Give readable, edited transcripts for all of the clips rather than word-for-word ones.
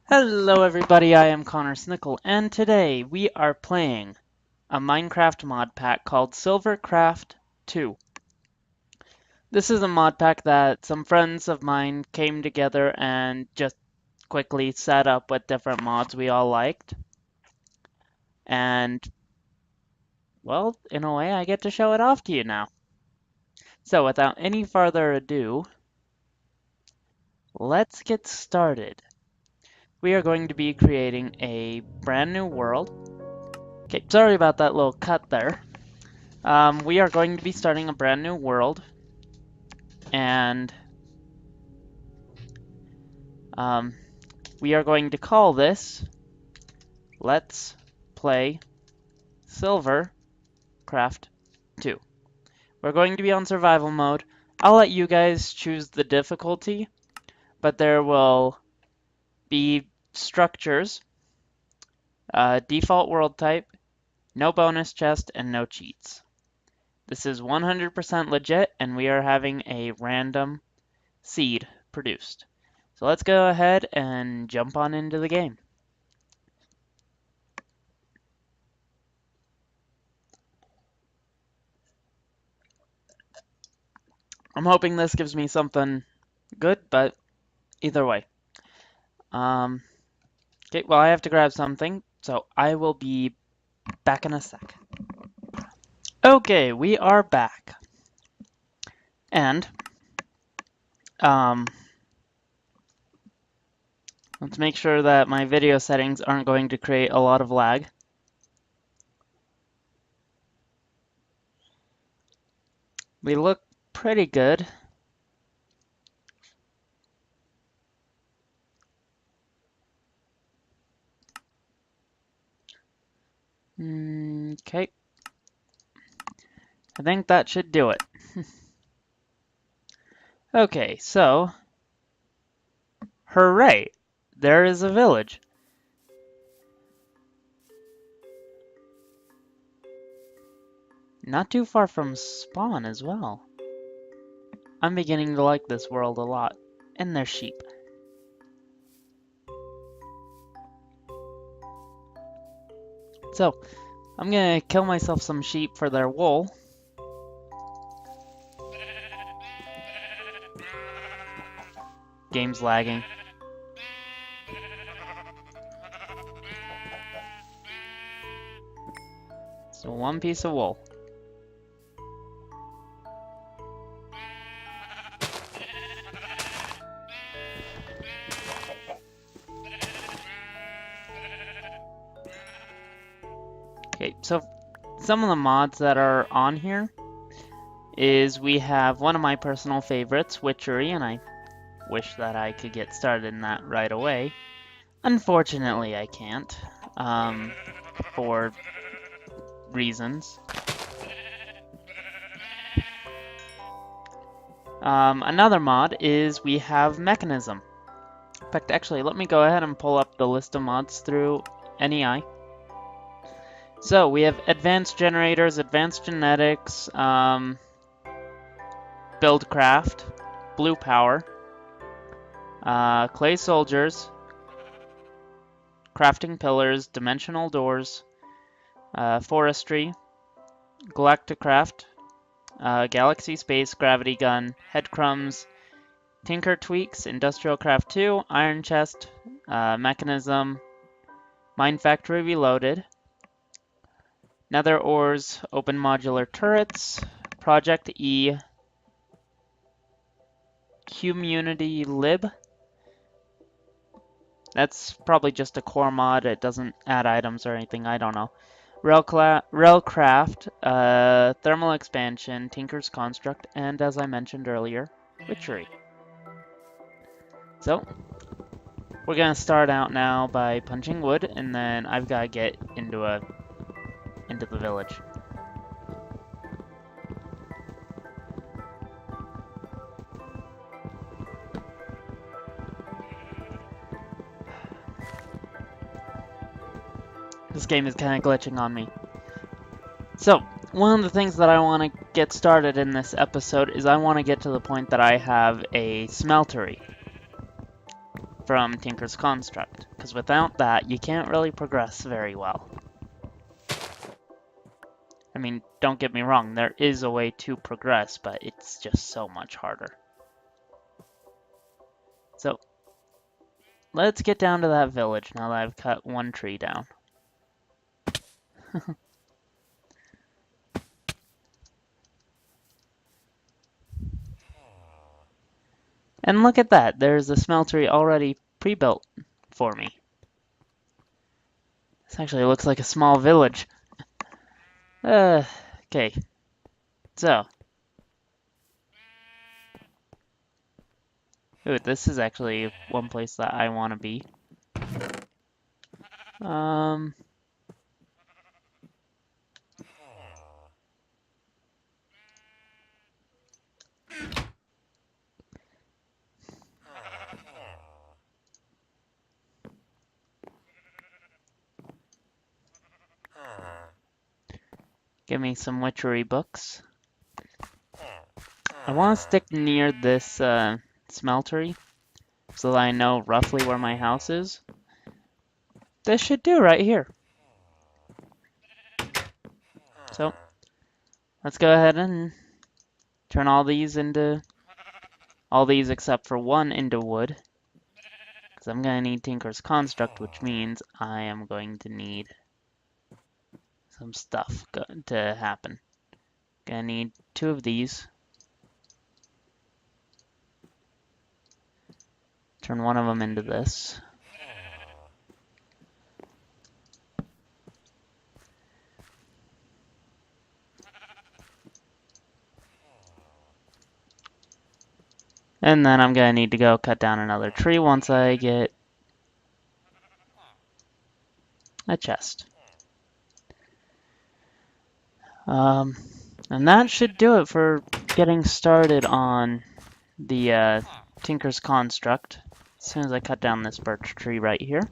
Hello everybody, I am Connor Snikle, and today we are playing a Minecraft mod pack called Silvercraft 2. This is a mod pack that some friends of mine came together and just quickly set up with different mods we all liked. And, well, in a way, I get to show it off to you now. So without any further ado, let's get started. We are going to be creating a brand new world. Okay, sorry about that little cut there. We are going to be starting a brand new world, and we are going to call this Let's Play Silvercraft 2. We're going to be on survival mode. I'll let you guys choose the difficulty, but there will be structures, default world type, no bonus chest, and no cheats. This is 100% legit, and we are having a random seed produced. So let's go ahead and jump on into the game. I'm hoping this gives me something good, but either way. Okay, well, I have to grab something, so I will be back in a sec. Okay, we are back. And, let's make sure that my video settings aren't going to create a lot of lag. We look pretty good. Okay. I think that should do it. Okay, so, hooray! There is a village. Not too far from spawn as well. I'm beginning to like this world a lot. And there's sheep. So, I'm gonna kill myself some sheep for their wool. Game's lagging. So one piece of wool. Okay, so some of the mods that are on here is we have one of my personal favorites, Witchery, and I wish that I could get started in that right away. Unfortunately, I can't, for reasons. Another mod is we have Mechanism. In fact, actually, let me go ahead and pull up the list of mods through NEI. So we have Advanced Generators, Advanced Genetics, Buildcraft, Blue Power, Clay Soldiers, Crafting Pillars, Dimensional Doors, Forestry, Galacticraft, Galaxy Space, Gravity Gun, Headcrumbs, Tinker Tweaks, Industrial Craft 2, Iron Chest, Mechanism, Mine Factory Reloaded, Nether Ores, Open Modular Turrets, Project E, Community Lib. That's probably just a core mod. It doesn't add items or anything. I don't know. Railcraft, Thermal Expansion, Tinker's Construct, and as I mentioned earlier, Witchery. So, we're gonna start out now by punching wood, and then I've gotta get into the village. This game is kind of glitching on me. So, one of the things that I want to get started in this episode is I want to get to the point that I have a smeltery. from Tinker's Construct, because without that, you can't really progress very well. I mean, don't get me wrong, there is a way to progress, but it's just so much harder. So, let's get down to that village now that I've cut one tree down. And look at that, there's a smeltery already pre-built for me. This actually looks like a small village. Okay. So. Ooh, this is actually one place that I want to be. Um. Give me some witchery books. I want to stick near this smeltery so that I know roughly where my house is. This should do right here. So, let's go ahead and turn all these except for one into wood. Because I'm going to need Tinker's Construct, which means I am going to need some stuff to happen. Gonna need 2 of these. Turn one of them into this. And then I'm gonna need to go cut down another tree once I get a chest. And that should do it for getting started on the Tinker's Construct. As soon as I cut down this birch tree right here.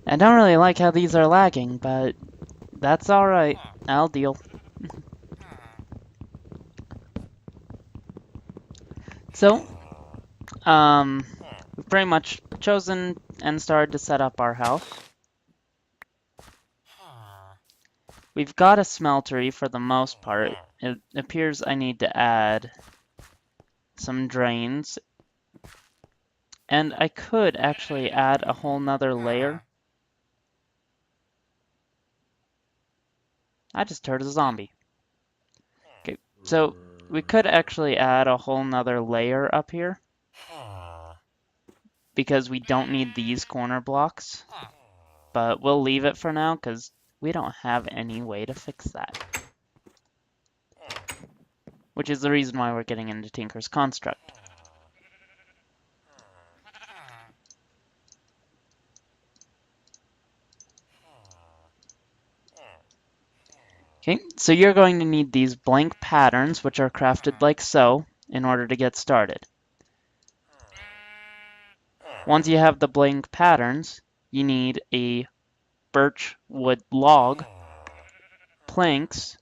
I don't really like how these are lagging, but that's alright. I'll deal. So, we've pretty much chosen and started to set up our house. We've got a smeltery for the most part. It appears I need to add some drains. And I could actually add a whole nother layer. I just heard a zombie. Okay, so we could actually add a whole nother layer up here. Because we don't need these corner blocks. But we'll leave it for now because we don't have any way to fix that. Which is the reason why we're getting into Tinker's Construct. Okay, so you're going to need these blank patterns, which are crafted like so, in order to get started. Once you have the blank patterns, you need a birch wood log, planks,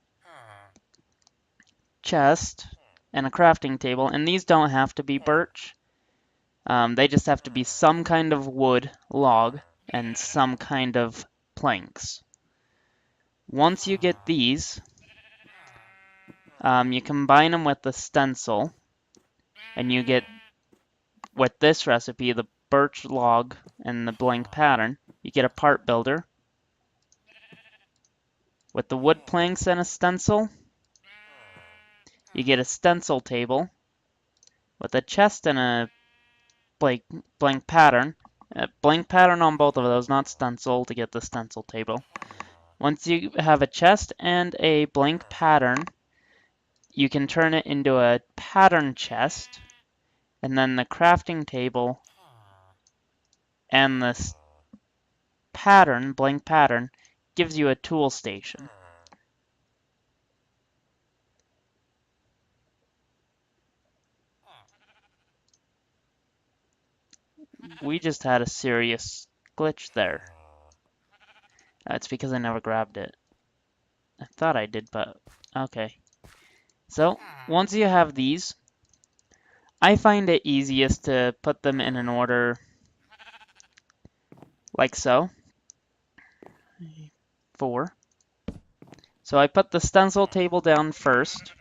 chest, and a crafting table. And these don't have to be birch. They just have to be some kind of wood log and some kind of planks. Once you get these, you combine them with the stencil, and you get, with this recipe, the birch log and the blank pattern, you get a part builder. With the wood planks and a stencil, you get a stencil table. With a chest and a blank pattern. Blank pattern on both of those, not stencil, to get the stencil table. Once you have a chest and a blank pattern, you can turn it into a pattern chest, and then the crafting table and this pattern, blank pattern, gives you a tool station. We just had a serious glitch there. That's because I never grabbed it. I thought I did, but okay. So, once you have these, I find it easiest to put them in an order like so. 4. So I put the stencil table down first.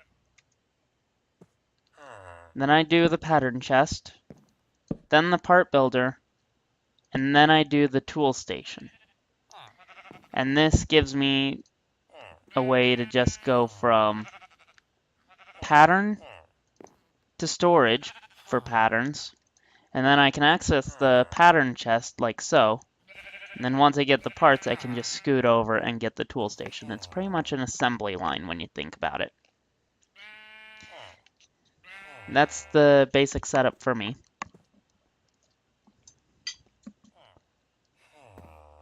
Then I do the pattern chest. Then the part builder. And then I do the tool station. And this gives me a way to just go from pattern to storage for patterns. And then I can access the pattern chest like so. And then once I get the parts, I can just scoot over and get the tool station. It's pretty much an assembly line when you think about it. That's the basic setup for me.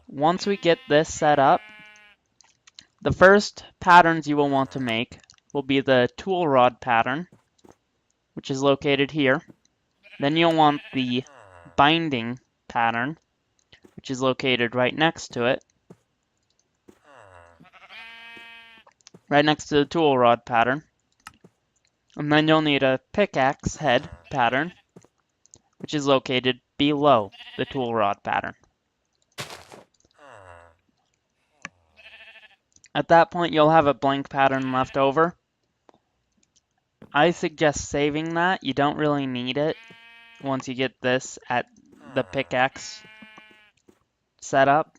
Once we get this set up, the first patterns you will want to make will be the tool rod pattern, which is located here. Then you'll want the binding pattern, which is located right next to it. Right next to the tool rod pattern. And then you'll need a pickaxe head pattern, which is located below the tool rod pattern. At that point, you'll have a blank pattern left over. I suggest saving that. You don't really need it once you get this at the pickaxe setup.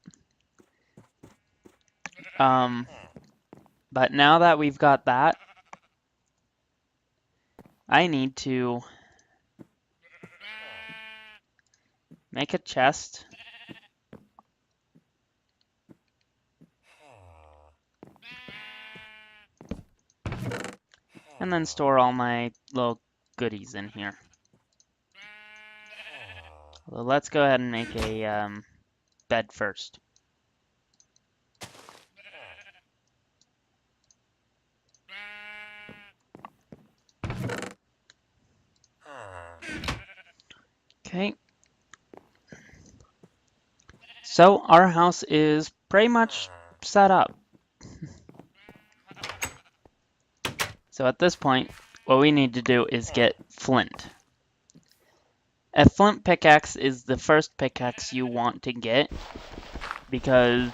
But now that we've got that, I need to make a chest. And then store all my little goodies in here. Well, let's go ahead and make a bed first. Okay. So our house is pretty much set up. So at this point, what we need to do is get flint. A flint pickaxe is the first pickaxe you want to get because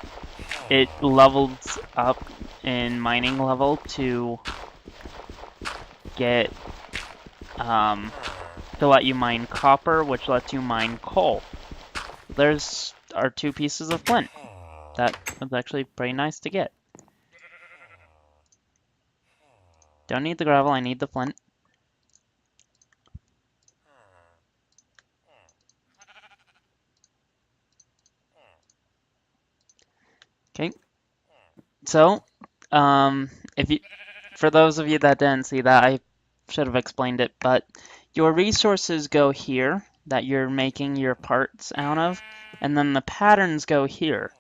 it levels up in mining level to get to let you mine copper, which lets you mine coal. There's our 2 pieces of flint. That was actually pretty nice to get. Don't need the gravel, I need the flint. Okay. So, for those of you that didn't see that, I should have explained it, but your resources go here that you're making your parts out of, and then the patterns go here.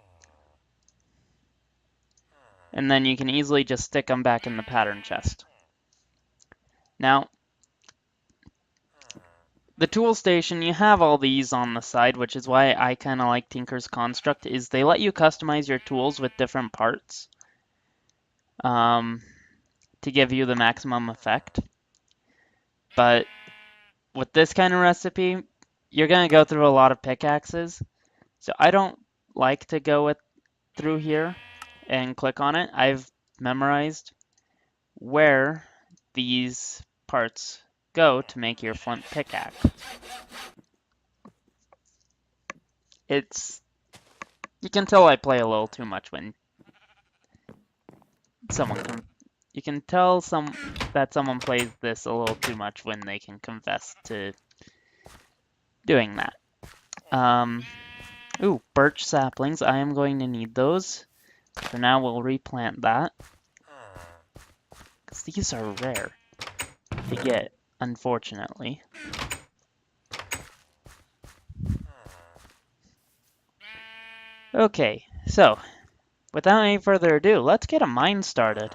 And then you can easily just stick them back in the pattern chest. Now, the tool station, you have all these on the side, which is why I kind of like Tinker's Construct, is they let you customize your tools with different parts to give you the maximum effect. But with this kind of recipe, you're going to go through a lot of pickaxes. So I don't like to go through here and click on it. I've memorized where these parts go to make your flint pickaxe. You can tell I play a little too much when you can tell that someone plays this a little too much when they can confess to doing that. Ooh, birch saplings. I am going to need those. So now we'll replant that. Because these are rare to get, unfortunately. Okay, so without any further ado, let's get a mine started.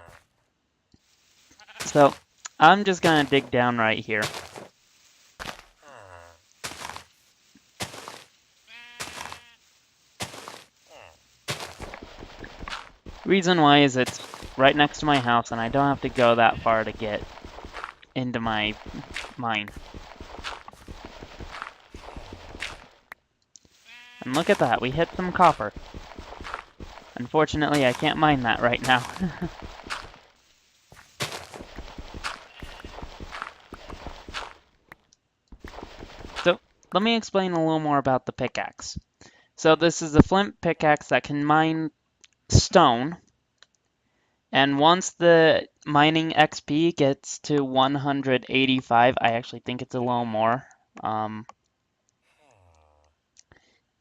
So I'm just gonna dig down right here. Reason why is it's right next to my house and I don't have to go that far to get into my mine. And look at that, we hit some copper. Unfortunately, I can't mine that right now. So, let me explain a little more about the pickaxe. So this is a flint pickaxe that can mine stone. And once the mining XP gets to 185, I actually think it's a little more,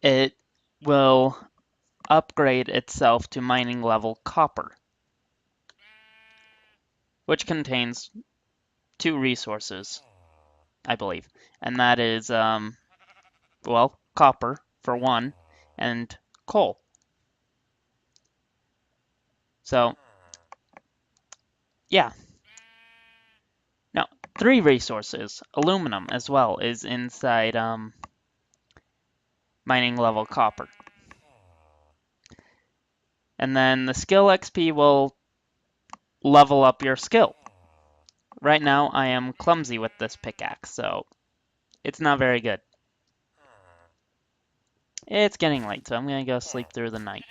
it will upgrade itself to mining level copper, which contains 2 resources, I believe. And that is, well, copper, for one, and coal. So, yeah. Now, 3 resources. Aluminum as well is inside mining level copper. And then the skill XP will level up your skill. Right now, I am clumsy with this pickaxe, so it's not very good. It's getting late, so I'm gonna go sleep through the night.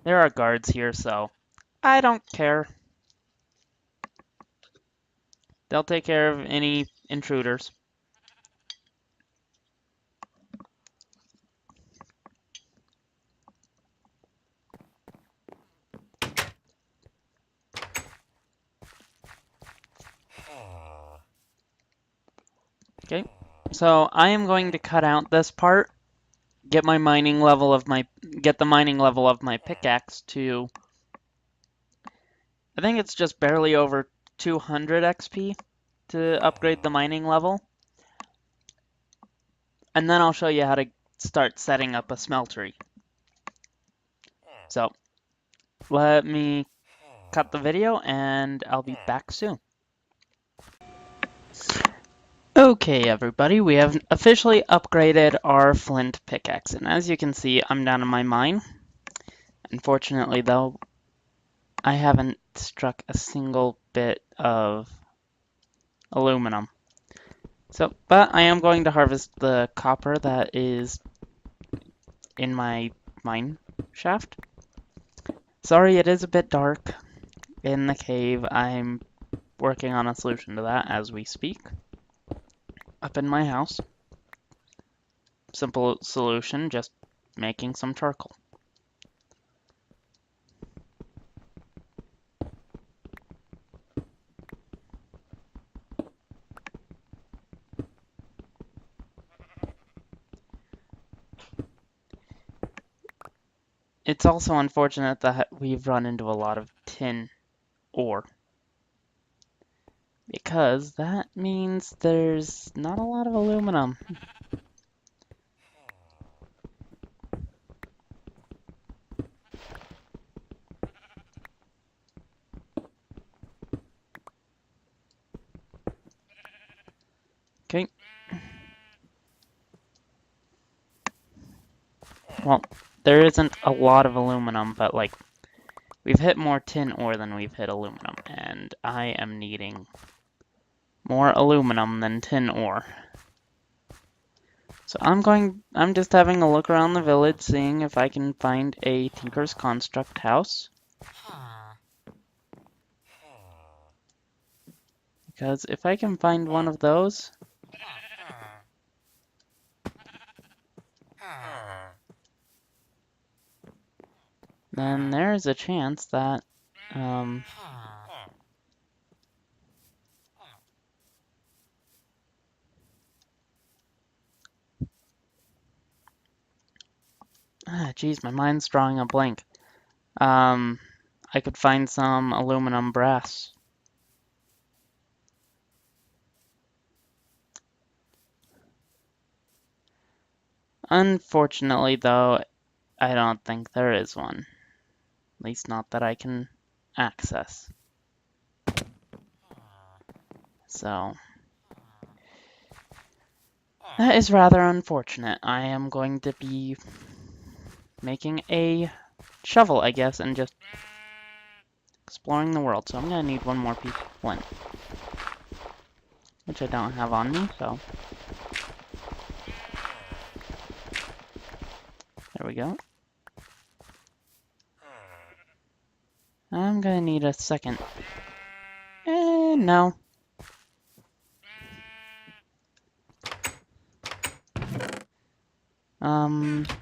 There are guards here, so I don't care. They'll take care of any intruders. Okay, so I am going to cut out this part, get the mining level of my pickaxe to, I think it's just barely over 200 XP to upgrade the mining level. And then I'll show you how to start setting up a smeltery. So let me cut the video and I'll be back soon. Okay, everybody, we have officially upgraded our flint pickaxe, and as you can see, I'm down in my mine. Unfortunately, though, I haven't struck a single bit of aluminum. So, but I am going to harvest the copper that is in my mine shaft. Sorry, it is a bit dark in the cave. I'm working on a solution to that as we speak. Up in my house. Simple solution, just making some charcoal. It's also unfortunate that we've run into a lot of tin ore, because that means there's not a lot of aluminum. Okay. Well, there isn't a lot of aluminum, but like, we've hit more tin ore than we've hit aluminum, and I am needing more aluminum than tin ore. So I'm just having a look around the village, seeing if I can find a Tinker's Construct house. Because if I can find one of those, then there's a chance that, geez, my mind's drawing a blank. I could find some aluminum brass. Unfortunately, though, I don't think there is one. At least not that I can access. So, that is rather unfortunate. I am going to be making a shovel, I guess, and just exploring the world. So I'm gonna need one more piece of flint, which I don't have on me, so there we go. I'm gonna need a second. No.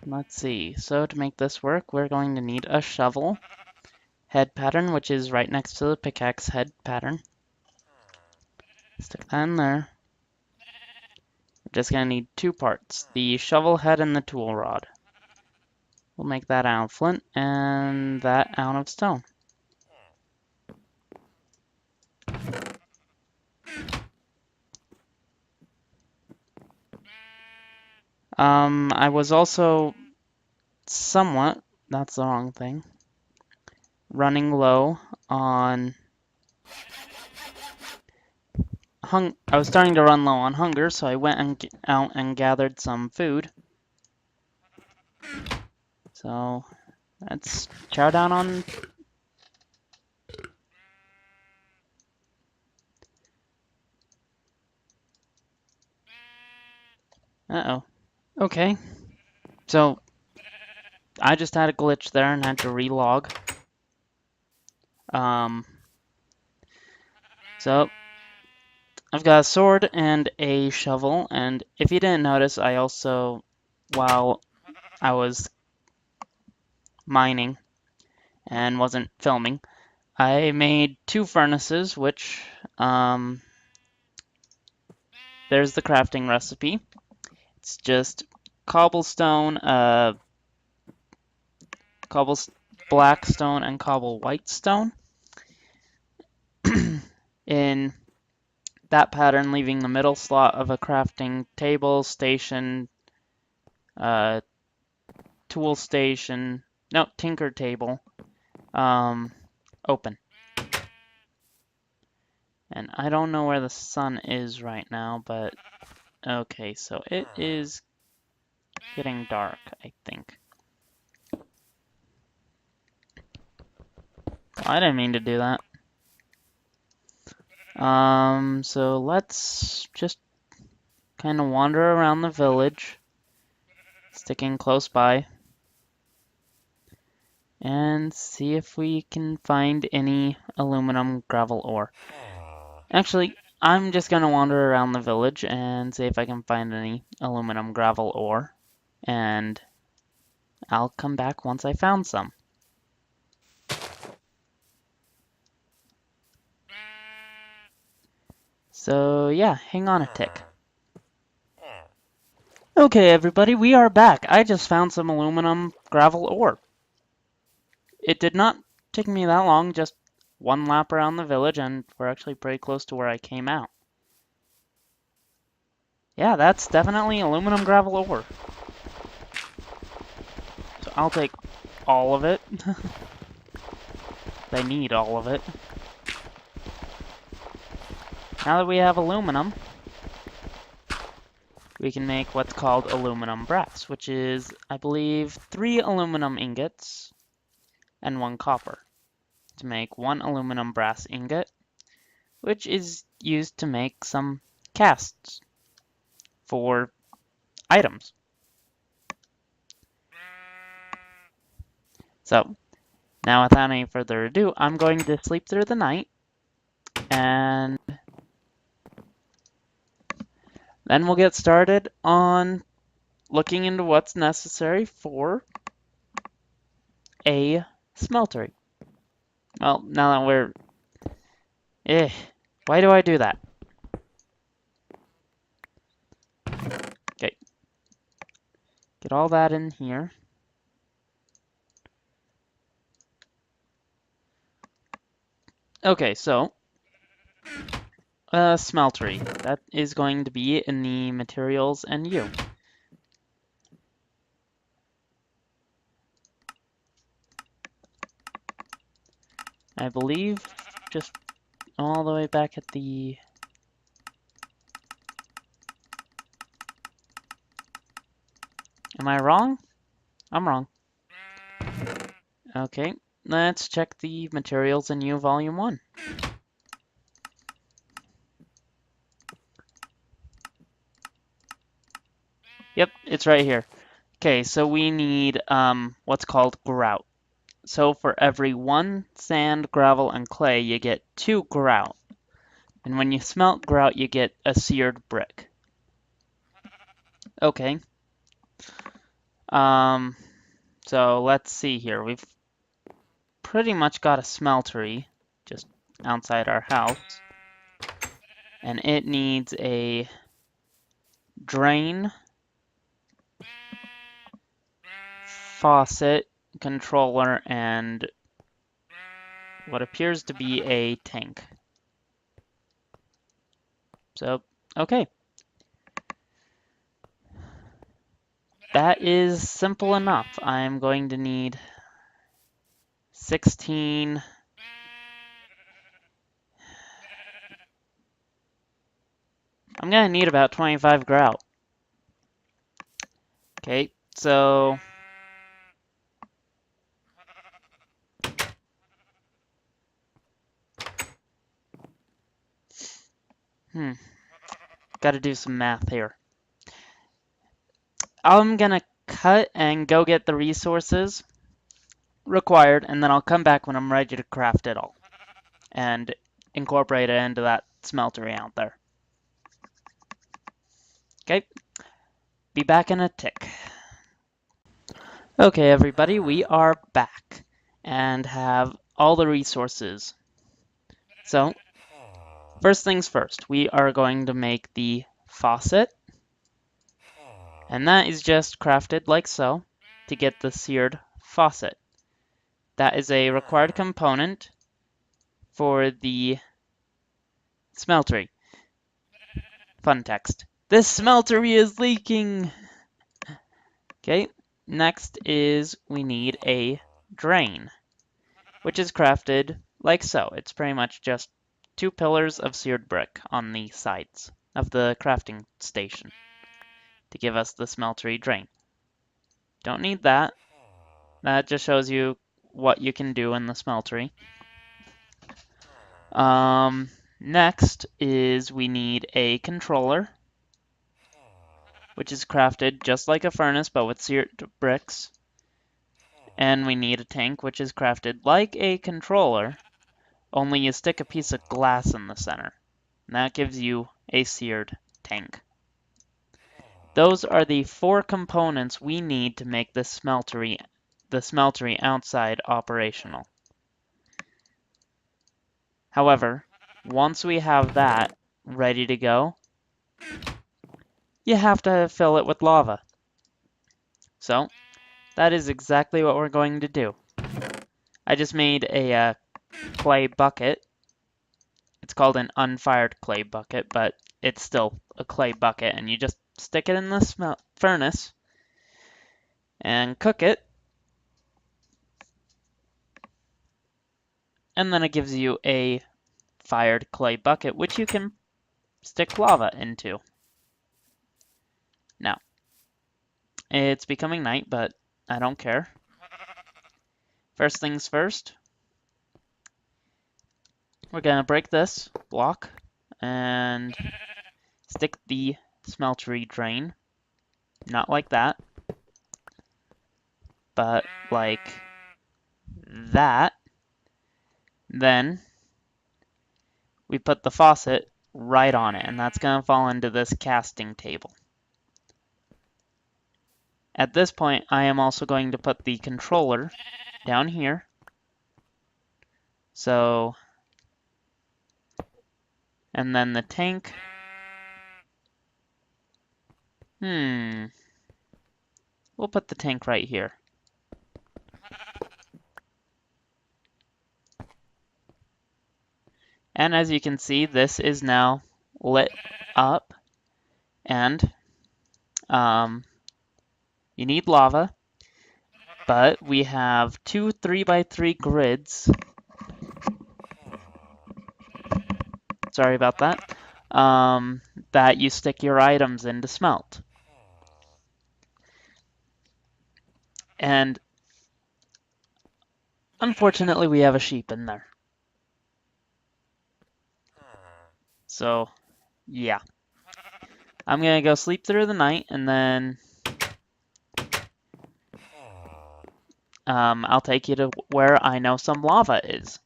Let's see. So to make this work, we're going to need a shovel head pattern, which is right next to the pickaxe head pattern. Stick that in there. We're just gonna need two parts, the shovel head and the tool rod. We'll make that out of flint and that out of stone. I was also somewhat, that's the wrong thing, running low on I was starting to run low on hunger, so I went out and gathered some food. So let's chow down on. Uh-oh. Okay. So I just had a glitch there and had to relog. So I've got a sword and a shovel, and if you didn't notice, I also, while I was mining and wasn't filming, I made two furnaces, which, there's the crafting recipe. It's just cobblestone, cobble black stone, and cobble white stone. In that pattern, leaving the middle slot of a crafting table, station, tool station, no, tinker table, open. And I don't know where the sun is right now, but okay, so it is getting dark, I think. I didn't mean to do that. So let's just kind of wander around the village, sticking close by, and see if we can find any aluminum gravel ore. Actually, I'm just gonna wander around the village and see if I can find any aluminum gravel ore, and I'll come back once I found some. So yeah, hang on a tick. Okay, everybody, we are back. I just found some aluminum gravel ore. It did not take me that long, just one lap around the village, and we're actually pretty close to where I came out. Yeah, that's definitely aluminum gravel ore. So I'll take all of it. I need all of it. Now that we have aluminum, we can make what's called aluminum brass, which is, I believe, 3 aluminum ingots and 1 copper to make 1 aluminum brass ingot, which is used to make some casts for items. So, now without any further ado, I'm going to sleep through the night, and then we'll get started on looking into what's necessary for a smeltery. Well, now that we're... why do I do that? Okay. Get all that in here. Okay, so... smeltery. That is going to be in the materials and you. I believe just all the way back at the... Am I wrong? I'm wrong. Okay, let's check the materials in U Volume 1. Yep, it's right here. Okay, so we need what's called grout. So for every 1 sand, gravel, and clay, you get 2 grout. And when you smelt grout, you get a seared brick. Okay. So let's see here. We've pretty much got a smeltery just outside our house. And it needs a drain, faucet, controller, and what appears to be a tank. So, okay. That is simple enough. I'm going to need 16. I'm going to need about 25 grout. Okay, so got to do some math here. I'm going to cut and go get the resources required, and then I'll come back when I'm ready to craft it all and incorporate it into that smeltery out there. Okay, be back in a tick. Okay, everybody, we are back and have all the resources. So, first things first, we are going to make the faucet, and that is just crafted like so to get the seared faucet. That is a required component for the smeltery. Fun text. This smeltery is leaking! Okay, next is we need a drain, which is crafted like so. It's pretty much just 2 pillars of seared brick on the sides of the crafting station to give us the smeltery drain. Don't need that. That just shows you what you can do in the smeltery. Next is we need a controller, which is crafted just like a furnace but with seared bricks. And we need a tank, which is crafted like a controller, only you stick a piece of glass in the center. And that gives you a seared tank. Those are the 4 components we need to make the smeltery outside operational. However, once we have that ready to go, you have to fill it with lava. So, that is exactly what we're going to do. I just made a clay bucket. It's called an unfired clay bucket, but it's still a clay bucket, and you just stick it in the furnace and cook it, and then it gives you a fired clay bucket, which you can stick lava into. Now, it's becoming night, but I don't care. First things first, we're going to break this block and stick the smeltery drain. Not like that, but like that. Then we put the faucet right on it, and that's going to fall into this casting table. At this point, I am also going to put the controller down here. So, and then the tank. We'll put the tank right here. And as you can see, this is now lit up, and you need lava, but we have 2 3x3 grids. Sorry about that. That you stick your items in to smelt. And Unfortunately, we have a sheep in there. So, yeah. I'm gonna go sleep through the night, and then I'll take you to where I know some lava is.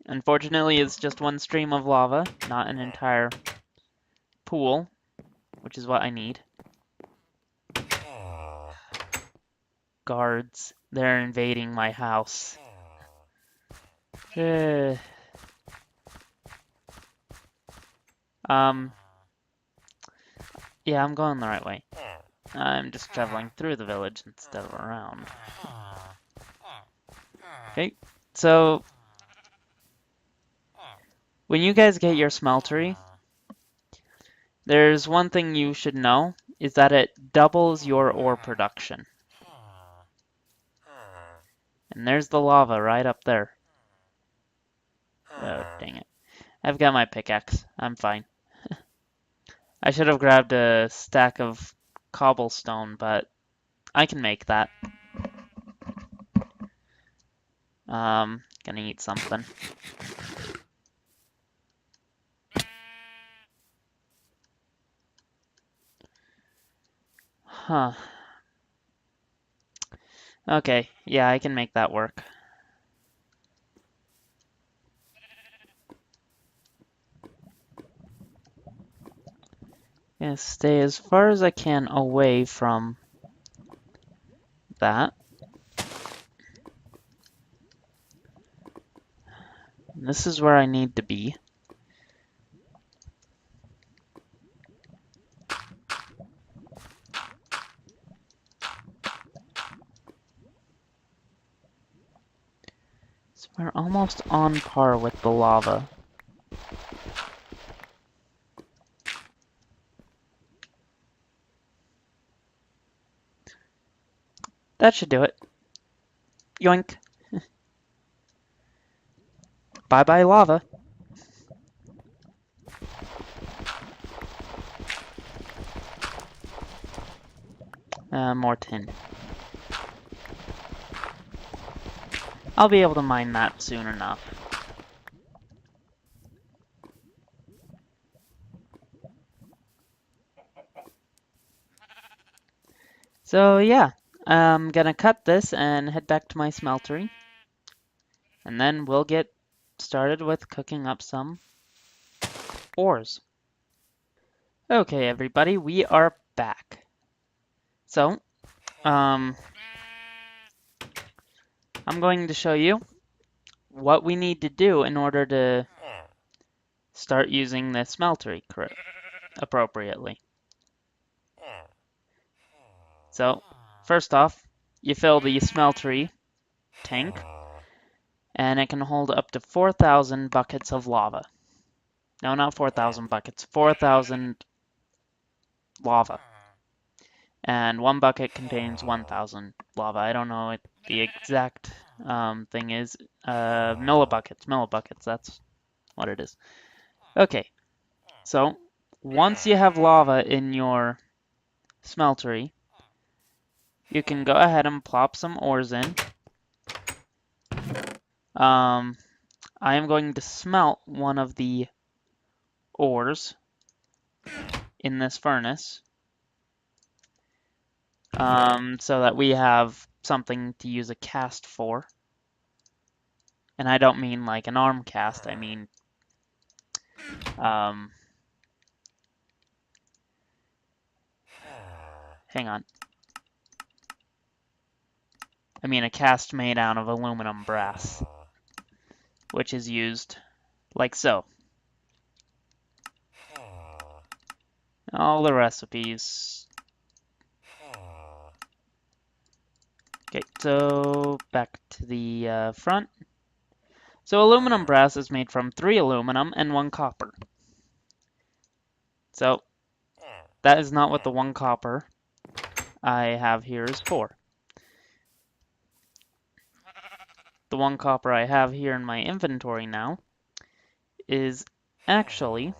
Unfortunately, it's just one stream of lava, not an entire pool, which is what I need. Guards, they're invading my house. Yeah, I'm going the right way. I'm just traveling through the village instead of around. Okay, so when you guys get your smeltery, there's one thing you should know, is that it doubles your ore production. And there's the lava right up there. Oh, dang it. I've got my pickaxe. I'm fine. I should have grabbed a stack of cobblestone, but I can make that. Gonna eat something. Huh. Okay, yeah, I can make that work. Gonna stay as far as I can away from that. This is where I need to be. So we're almost on par with the lava. That should do it. Yoink. Bye-bye lava. More tin. I'll be able to mine that soon enough. So yeah, I'm gonna cut this and head back to my smeltery. And then we'll get started with cooking up some ores. Okay, everybody, we are back. So, I'm going to show you what we need to do in order to start using the smeltery appropriately. So, first off, you fill the smeltery tank, and it can hold up to 4,000 buckets of lava. No, not 4,000 buckets, 4,000 lava. And one bucket contains 1,000 lava. I don't know what the exact thing is. Millibuckets, that's what it is. Okay, so once you have lava in your smeltery, you can go ahead and plop some ores in. I am going to smelt one of the ores in this furnace, so that we have something to use a cast for. And I don't mean like an arm cast, I mean hang on. I mean a cast made out of aluminum brass, which is used like so. All the recipes. Okay, so back to the front. So aluminum brass is made from 3 aluminum and 1 copper. So that is not what the 1 copper I have here is for. The 1 copper I have here in my inventory now is actually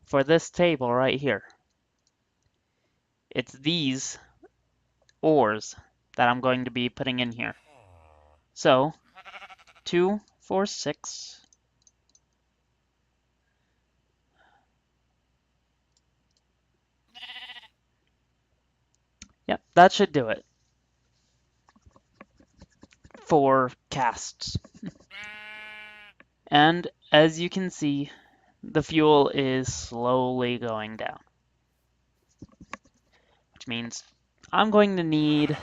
for this table right here. It's these ores that I'm going to be putting in here. So 2, 4, 6. Yep, that should do it for casts. And as you can see, the fuel is slowly going down, which means I'm going to need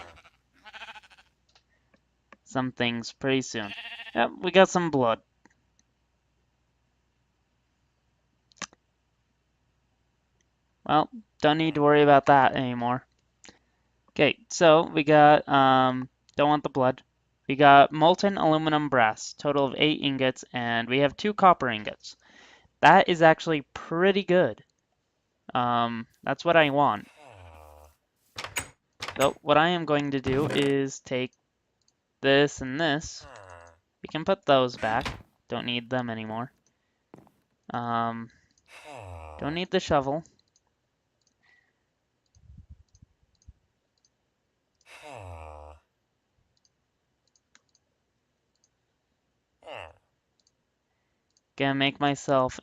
some things pretty soon. Yep, we got some blood. Well, don't need to worry about that anymore. Okay, so we got, don't want the blood. We got molten aluminum brass, total of 8 ingots, and we have 2 copper ingots. That is actually pretty good. That's what I want. So what I am going to do is take this and this. We can put those back. Don't need them anymore. Don't need the shovel. Gonna make myself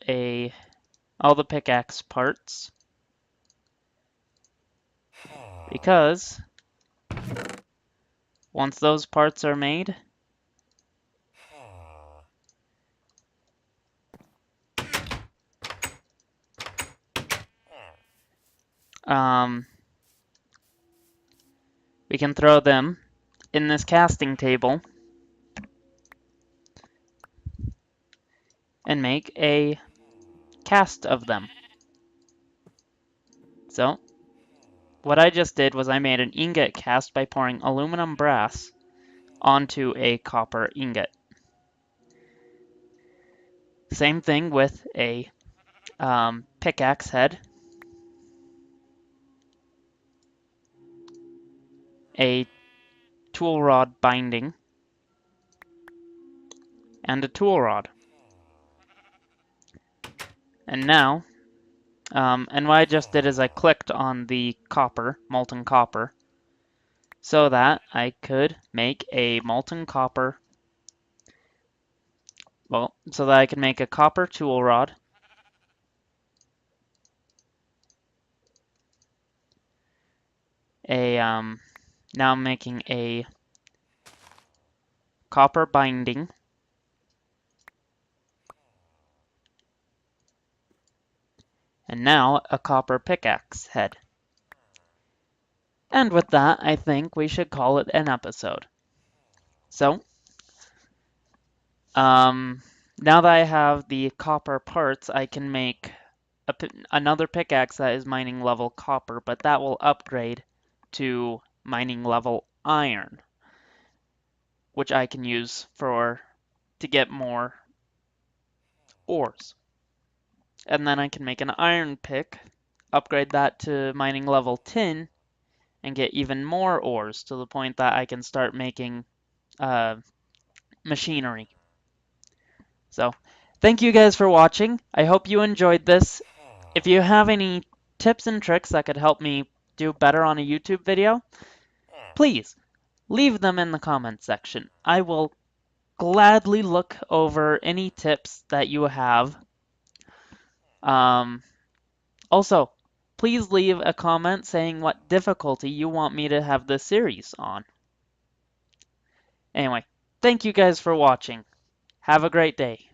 all the pickaxe parts. Because once those parts are made, we can throw them in this casting table and make a cast of them. So what I just did was I made an ingot cast by pouring aluminum brass onto a copper ingot. Same thing with a pickaxe head, a tool rod binding, and a tool rod. And now, and what I just did is I clicked on the copper, molten copper, so that I could make a molten copper, well, so that I could make a copper tool rod, now I'm making a copper binding, and now a copper pickaxe head. And with that, I think we should call it an episode. So, now that I have the copper parts, I can make another pickaxe that is mining level copper, but that will upgrade to mining level iron, which I can use to get more ores. And then I can make an iron pick, upgrade that to mining level tin, and get even more ores to the point that I can start making machinery. So, thank you guys for watching. I hope you enjoyed this. If you have any tips and tricks that could help me do better on a YouTube video, please leave them in the comments section. I will gladly look over any tips that you have. Also, please leave a comment saying what difficulty you want me to have this series on. Anyway, thank you guys for watching. Have a great day.